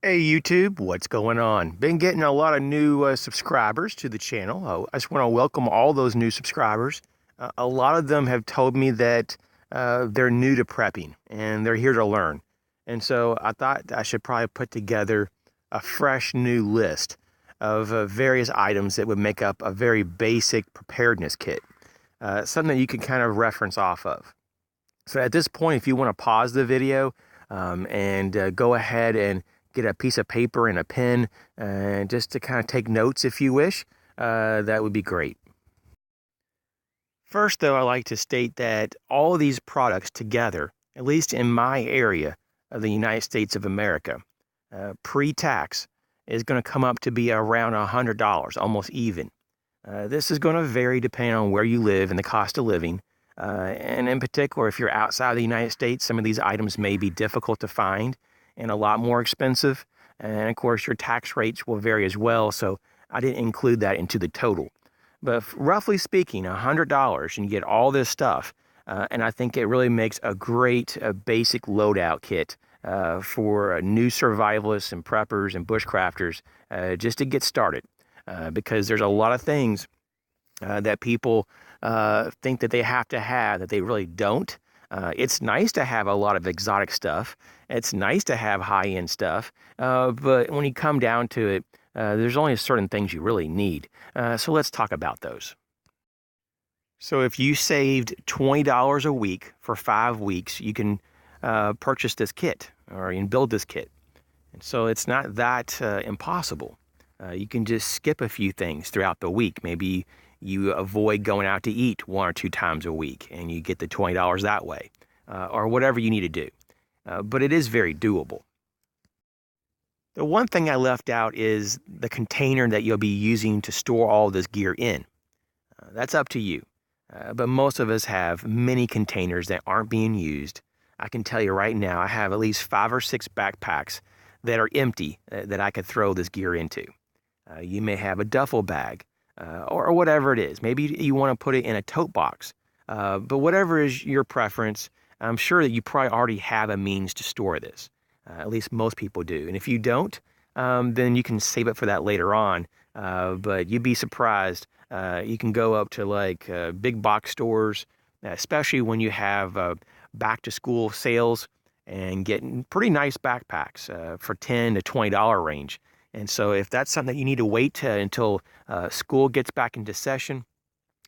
Hey YouTube, what's going on? Been getting a lot of new subscribers to the channel. I just want to welcome all those new subscribers. A lot of them have told me that they're new to prepping and they're here to learn. And so I thought I should probably put together a fresh new list of various items that would make up a very basic preparedness kit, something that you can kind of reference off of. So at this point, if you want to pause the video and go ahead and get a piece of paper and a pen just to kind of take notes if you wish, that would be great. First, though, I like to state that all of these products together, at least in my area of the United States of America, pre-tax is going to come up to be around $100, almost even. This is going to vary depending on where you live and the cost of living. And in particular, if you're outside the United States, some of these items may be difficult to find and a lot more expensive. And of course, your tax rates will vary as well. So I didn't include that into the total. But roughly speaking, $100 and you get all this stuff. And I think it really makes a great basic loadout kit for new survivalists and preppers and bushcrafters just to get started. Because there's a lot of things that people think that they have that they really don't. It's nice to have a lot of exotic stuff. It's nice to have high-end stuff. But when you come down to it, there's only certain things you really need. So let's talk about those. So if you saved $20 a week for 5 weeks, you can purchase this kit or you can build this kit. And so it's not that impossible. You can just skip a few things throughout the week. Maybe you avoid going out to eat 1 or 2 times a week and you get the $20 that way, or whatever you need to do. But it is very doable. The one thing I left out is the container that you'll be using to store all this gear in. That's up to you. But most of us have many containers that aren't being used. I can tell you right now, I have at least 5 or 6 backpacks that are empty that I could throw this gear into. You may have a duffel bag. Or whatever it is. Maybe you want to put it in a tote box. But whatever is your preference, I'm sure that you probably already have a means to store this. At least most people do. And if you don't, then you can save it for that later on. But you'd be surprised. You can go up to like big box stores, especially when you have back to school sales and getting pretty nice backpacks for $10 to $20 range. And so if that's something that you need to wait until school gets back into session,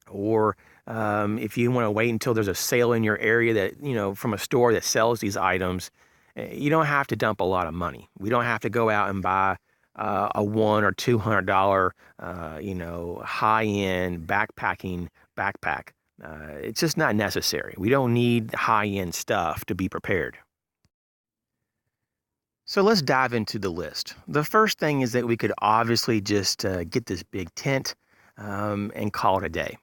or if you want to wait until there's a sale in your area that, from a store that sells these items, you don't have to dump a lot of money. We don't have to go out and buy a $100 or $200, high-end backpacking backpack. It's just not necessary. We don't need high-end stuff to be prepared. So let's dive into the list. The first thing is that we could obviously just get this big tent and call it a day.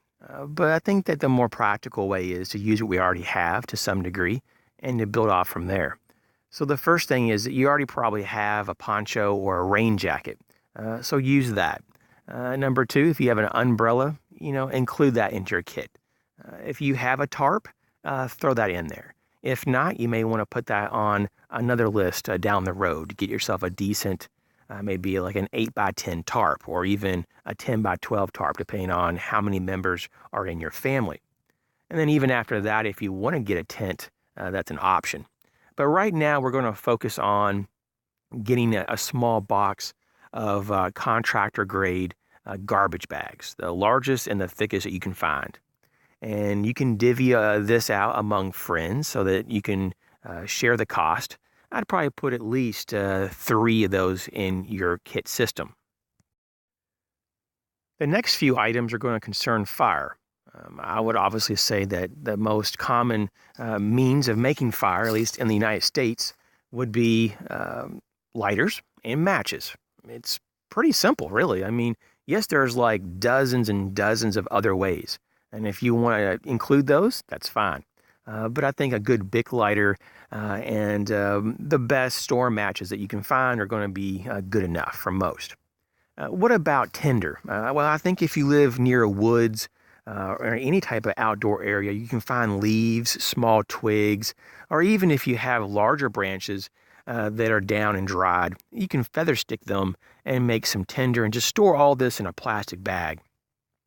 But I think that the more practical way is to use what we already have to some degree and to build off from there. So the first thing is that you already probably have a poncho or a rain jacket. So use that. Number 2, if you have an umbrella, include that into your kit. If you have a tarp, throw that in there. If not, you may want to put that on another list down the road to get yourself a decent, maybe like an 8x10 tarp or even a 10x12 tarp, depending on how many members are in your family. And then even after that, if you want to get a tent, that's an option. But right now, we're going to focus on getting a small box of contractor grade garbage bags, the largest and the thickest that you can find. And you can divvy this out among friends so that you can share the cost. I'd probably put at least 3 of those in your kit system. The next few items are going to concern fire. I would obviously say that the most common means of making fire, at least in the United States, would be lighters and matches. It's pretty simple, really. I mean, yes, there's like dozens and dozens of other ways. And if you want to include those, that's fine. But I think a good Bic lighter and the best store matches that you can find are going to be good enough for most. What about tinder? Well, I think if you live near woods or any type of outdoor area, you can find leaves, small twigs, or even if you have larger branches, that are down and dried. You can feather stick them and make some tinder and just store all this in a plastic bag,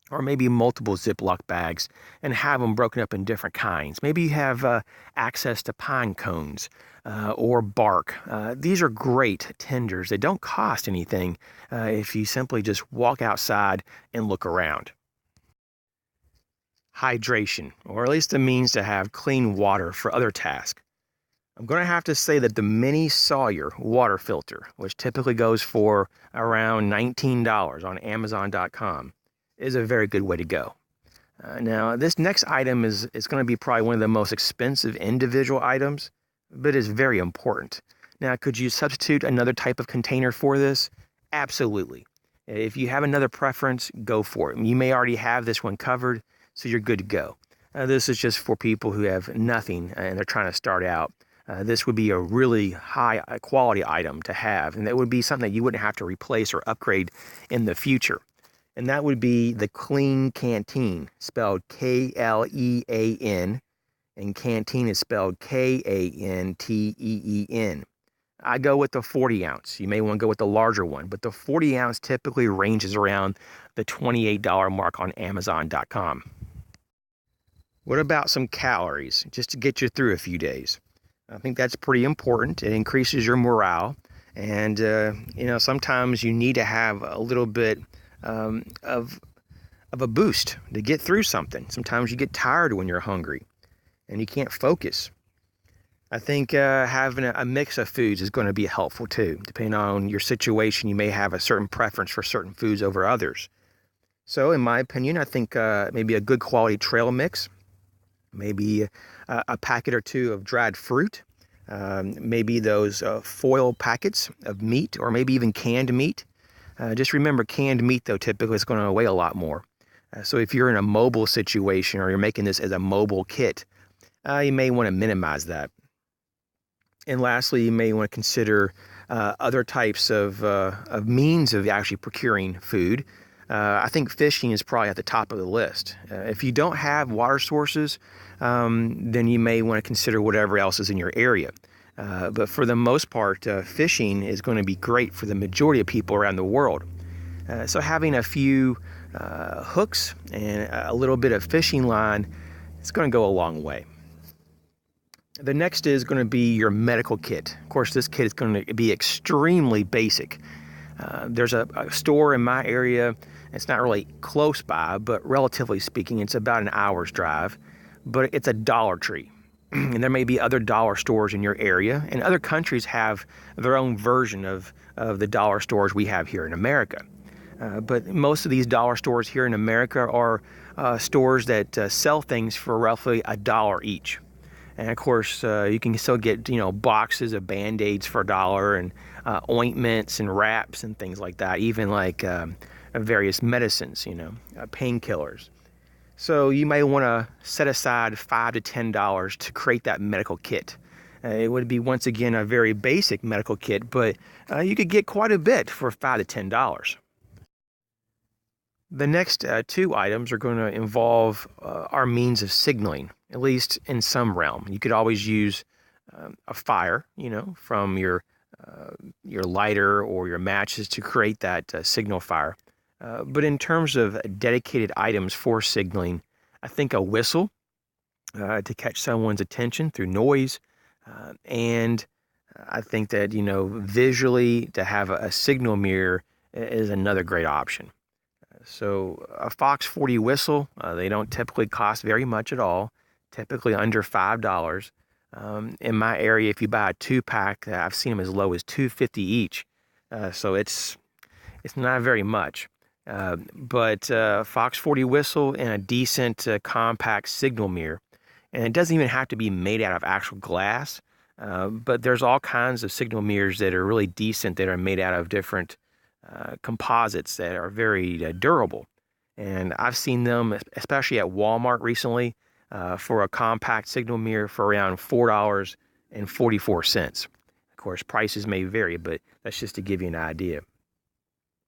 or maybe multiple Ziploc bags, and have them broken up in different kinds. Maybe you have access to pine cones or bark. These are great tinders. They don't cost anything if you simply just walk outside and look around. Hydration, or at least a means to have clean water for other tasks. I'm going to have to say that the Mini Sawyer water filter, which typically goes for around $19 on Amazon.com, is a very good way to go. Now, this next item is going to be probably one of the most expensive individual items, but is very important. Now, could you substitute another type of container for this? Absolutely. If you have another preference, go for it. You may already have this one covered, so you're good to go. This is just for people who have nothing and they're trying to start out. This would be a really high quality item to have, and that would be something that you wouldn't have to replace or upgrade in the future. And that would be the Clean Canteen, spelled K-L-E-A-N, and canteen is spelled K-A-N-T-E-E-N. I go with the 40 ounce. You may want to go with the larger one, but the 40 ounce typically ranges around the $28 mark on Amazon.com. What about some calories, just to get you through a few days? I think that's pretty important. It increases your morale, and sometimes you need to have a little bit of a boost to get through something. Sometimes you get tired when you're hungry and you can't focus. I think having a mix of foods is going to be helpful too. Depending on your situation, you may have a certain preference for certain foods over others. So in my opinion, I think maybe a good quality trail mix, maybe a packet or two of dried fruit, maybe those foil packets of meat, or maybe even canned meat. Just remember, canned meat, though, typically is going to weigh a lot more. So if you're in a mobile situation or you're making this as a mobile kit, you may want to minimize that. And lastly, you may want to consider other types of means of actually procuring food. I think fishing is probably at the top of the list. If you don't have water sources, then you may want to consider whatever else is in your area. But for the most part, fishing is going to be great for the majority of people around the world. So having a few hooks and a little bit of fishing line, it's going to go a long way. The next is going to be your medical kit. Of course, this kit is going to be extremely basic. There's a store in my area. It's not really close by, but relatively speaking, it's about an hour's drive. But it's a Dollar Tree. And there may be other dollar stores in your area, and other countries have their own version of the dollar stores we have here in America. But most of these dollar stores here in America are stores that sell things for roughly $1 each. And of course, you can still get boxes of Band-Aids for $1 and ointments and wraps and things like that. Even like various medicines, painkillers. So you may want to set aside $5 to $10 to create that medical kit. It would be, once again, a very basic medical kit, but you could get quite a bit for $5 to $10. The next two items are going to involve our means of signaling, at least in some realm. You could always use a fire, from your lighter or your matches to create that signal fire. But in terms of dedicated items for signaling, I think a whistle to catch someone's attention through noise, and I think that visually to have a signal mirror is another great option. So a Fox 40 whistle, they don't typically cost very much at all, typically under $5. In my area, if you buy a 2-pack, I've seen them as low as $2.50 each. So it's not very much. But Fox 40 whistle and a decent compact signal mirror. And it doesn't even have to be made out of actual glass, but there's all kinds of signal mirrors that are really decent that are made out of different composites that are very durable. And I've seen them, especially at Walmart recently, for a compact signal mirror for around $4.44. Of course, prices may vary, but that's just to give you an idea.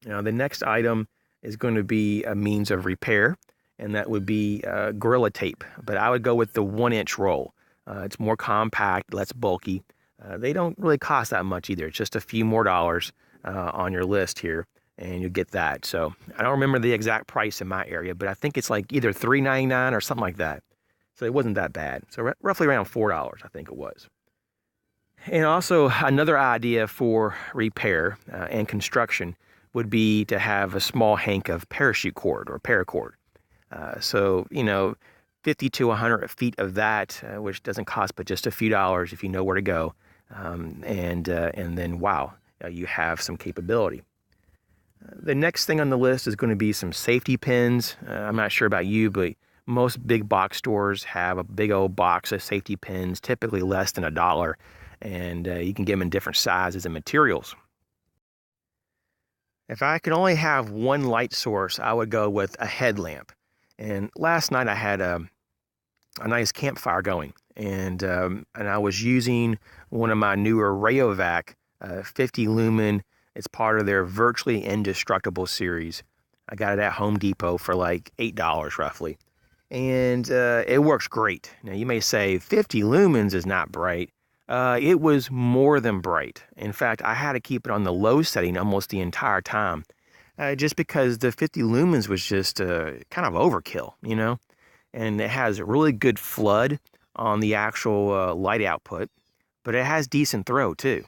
Now, the next item is going to be a means of repair, and that would be Gorilla Tape. But I would go with the 1-inch roll. It's more compact, less bulky. They don't really cost that much either. It's just a few more dollars on your list here, and you get that. So I don't remember the exact price in my area, but I think it's like either $3.99 or something like that. So it wasn't that bad. So roughly around $4, I think it was. And also another idea for repair and construction would be to have a small hank of parachute cord or paracord. So, 50 to 100 feet of that, which doesn't cost but just a few dollars if you know where to go. And then, wow, you have some capability. The next thing on the list is going to be some safety pins. I'm not sure about you, but most big box stores have a big old box of safety pins, typically less than $1, and you can get them in different sizes and materials. If I could only have one light source, I would go with a headlamp. And last night I had a nice campfire going, and I was using one of my newer Rayovac 50 lumen. It's part of their virtually indestructible series. I got it at Home Depot for like $8 roughly, and it works great. Now you may say 50 lumens is not bright. It was more than bright. In fact, I had to keep it on the low setting almost the entire time, just because the 50 lumens was just kind of overkill, and it has a really good flood on the actual light output, but it has decent throw too.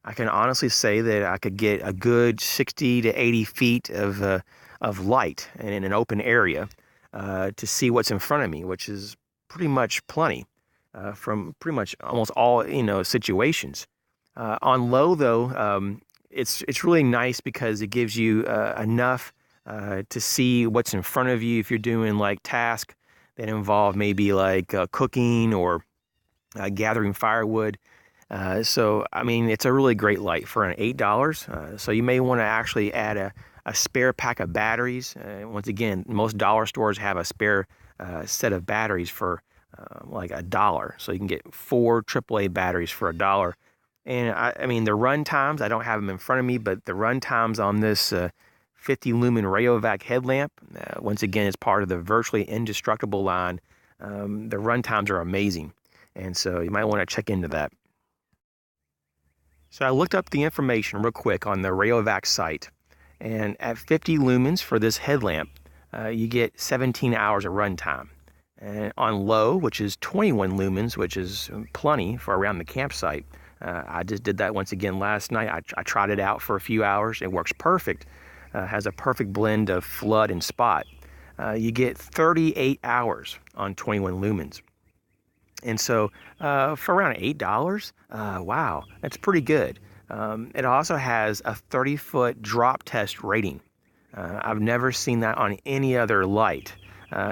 I can honestly say that I could get a good 60 to 80 feet of light in an open area to see what's in front of me, which is pretty much plenty from pretty much almost all situations. On low though, it's really nice because it gives you enough to see what's in front of you if you're doing like tasks that involve maybe like cooking or gathering firewood. So, I mean, it's a really great light for an $8. So you may want to actually add a spare pack of batteries. Once again, most dollar stores have a spare set of batteries for like $1. So you can get 4 AAA batteries for $1. And I mean, the run times, I don't have them in front of me, but the run times on this 50 lumen Rayovac headlamp, once again, it's part of the virtually indestructible line. The run times are amazing. And so you might want to check into that. So I looked up the information real quick on the Rayovac site, and at 50 lumens for this headlamp, you get 17 hours of runtime. And on low, which is 21 lumens, which is plenty for around the campsite, I just did that once again last night. I tried it out for a few hours. It works perfect. Has a perfect blend of flood and spot. You get 38 hours on 21 lumens. And so for around $8, wow, that's pretty good. It also has a 30-foot drop test rating. I've never seen that on any other light,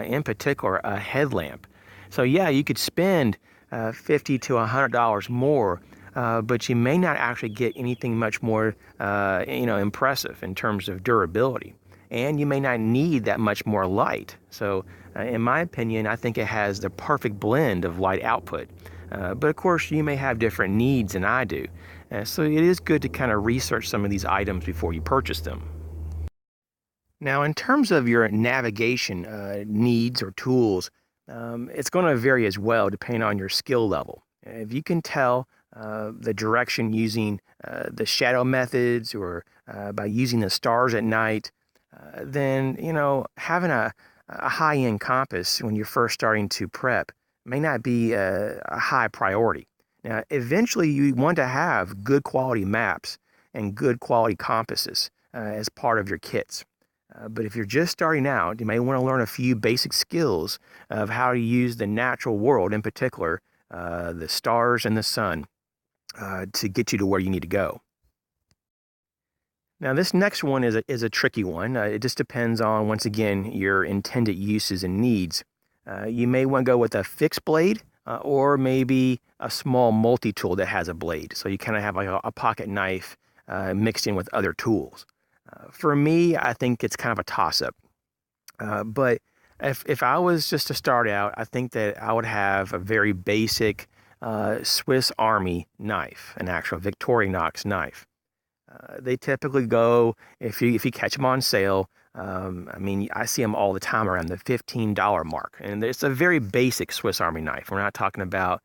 in particular a headlamp. So yeah, you could spend $50 to $100 more, but you may not actually get anything much more, impressive in terms of durability. And you may not need that much more light. So in my opinion, I think it has the perfect blend of light output. But of course, you may have different needs than I do. So it is good to kind of research some of these items before you purchase them. Now, in terms of your navigation needs or tools, it's going to vary as well depending on your skill level. If you can tell the direction using the shadow methods or by using the stars at night, then, having a high-end compass when you're first starting to prep may not be a high priority. Now, eventually you want to have good quality maps and good quality compasses as part of your kits. But if you're just starting out, you may want to learn a few basic skills of how to use the natural world, in particular, the stars and the sun, to get you to where you need to go. Now, this next one is a tricky one. It just depends on, once again, your intended uses and needs. You may want to go with a fixed blade or maybe a small multi-tool that has a blade. So you kind of have like a pocket knife mixed in with other tools. For me, I think it's kind of a toss-up. But if I was just to start out, I think that I would have a very basic Swiss Army knife, an actual Victorinox knife. They typically go, if you catch them on sale, I see them all the time around the $15 mark. And it's a very basic Swiss Army knife. We're not talking about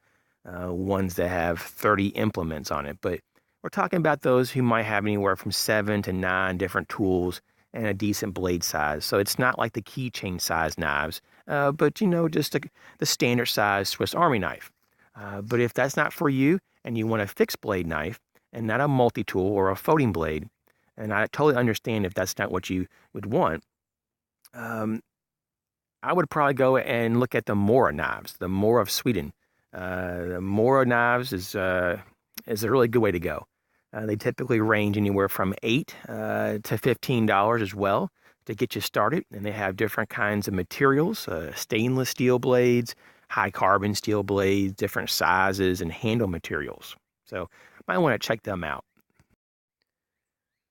ones that have 30 implements on it. But we're talking about those who might have anywhere from 7 to 9 different tools and a decent blade size. So it's not like the keychain size knives, but just the standard size Swiss Army knife. But if that's not for you and you want a fixed blade knife and not a multi-tool or a folding blade, and I totally understand if that's not what you would want, I would probably go and look at the Mora knives, the Mora of Sweden. The Mora knives is a really good way to go. They typically range anywhere from $8 to $15 as well to get you started, and they have different kinds of materials, stainless steel blades, high carbon steel blades, different sizes, and handle materials. So might want to check them out.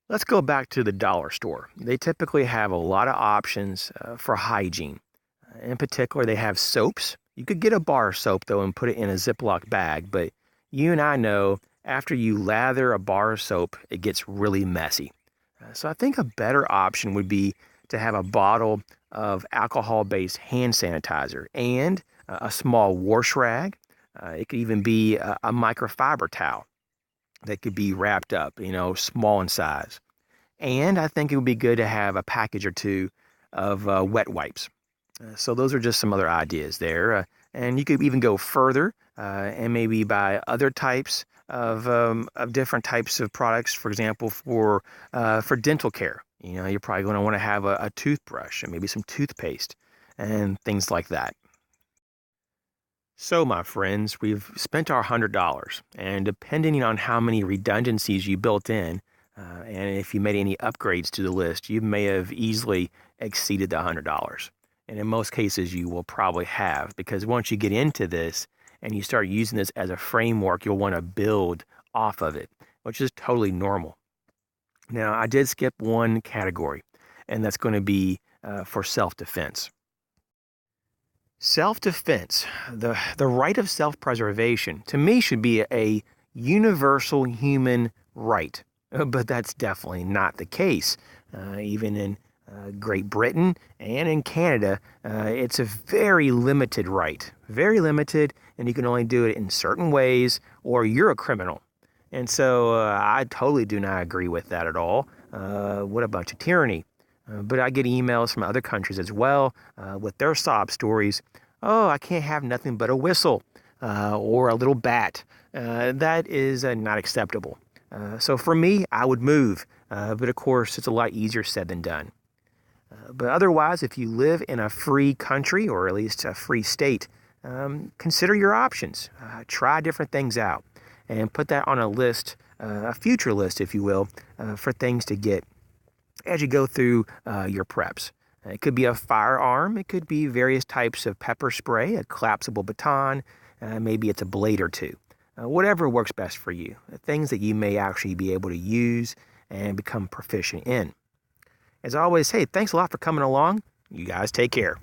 Let's go back to the dollar store. They typically have a lot of options for hygiene. In particular, they have soaps. You could get a bar soap, though, and put it in a Ziploc bag, but you and I know after you lather a bar of soap, it gets really messy. So I think a better option would be to have a bottle of alcohol-based hand sanitizer and a small wash rag. It could even be a microfiber towel that could be wrapped up, small in size. And I think it would be good to have a package or two of wet wipes. So those are just some other ideas there. And you could even go further and maybe buy other types of different types of products. For example, for dental care, you're probably going to want to have a toothbrush and maybe some toothpaste and things like that. So, my friends, we've spent our $100, and depending on how many redundancies you built in, and if you made any upgrades to the list, you may have easily exceeded the $100. And in most cases, you will probably have, because once you get into this and you start using this as a framework, you'll want to build off of it, which is totally normal. Now, I did skip one category, and that's going to be for self-defense. Self-defense, the right of self-preservation, to me should be a universal human right, but that's definitely not the case. Even in Great Britain and in Canada, it's a very limited right, very limited, and you can only do it in certain ways or you're a criminal. And so I totally do not agree with that at all. What a bunch of tyranny. But I get emails from other countries as well with their sob stories. Oh, I can't have nothing but a whistle or a little bat. That is not acceptable. So for me, I would move. But of course, it's a lot easier said than done. But otherwise, if you live in a free country or at least a free state, consider your options. Try different things out and put that on a list, a future list, if you will, for things to get as you go through your preps. It could be a firearm. It could be various types of pepper spray, a collapsible baton. Maybe it's a blade or two. Whatever works best for you. Things that you may actually be able to use and become proficient in. As I always say, thanks a lot for coming along. You guys take care.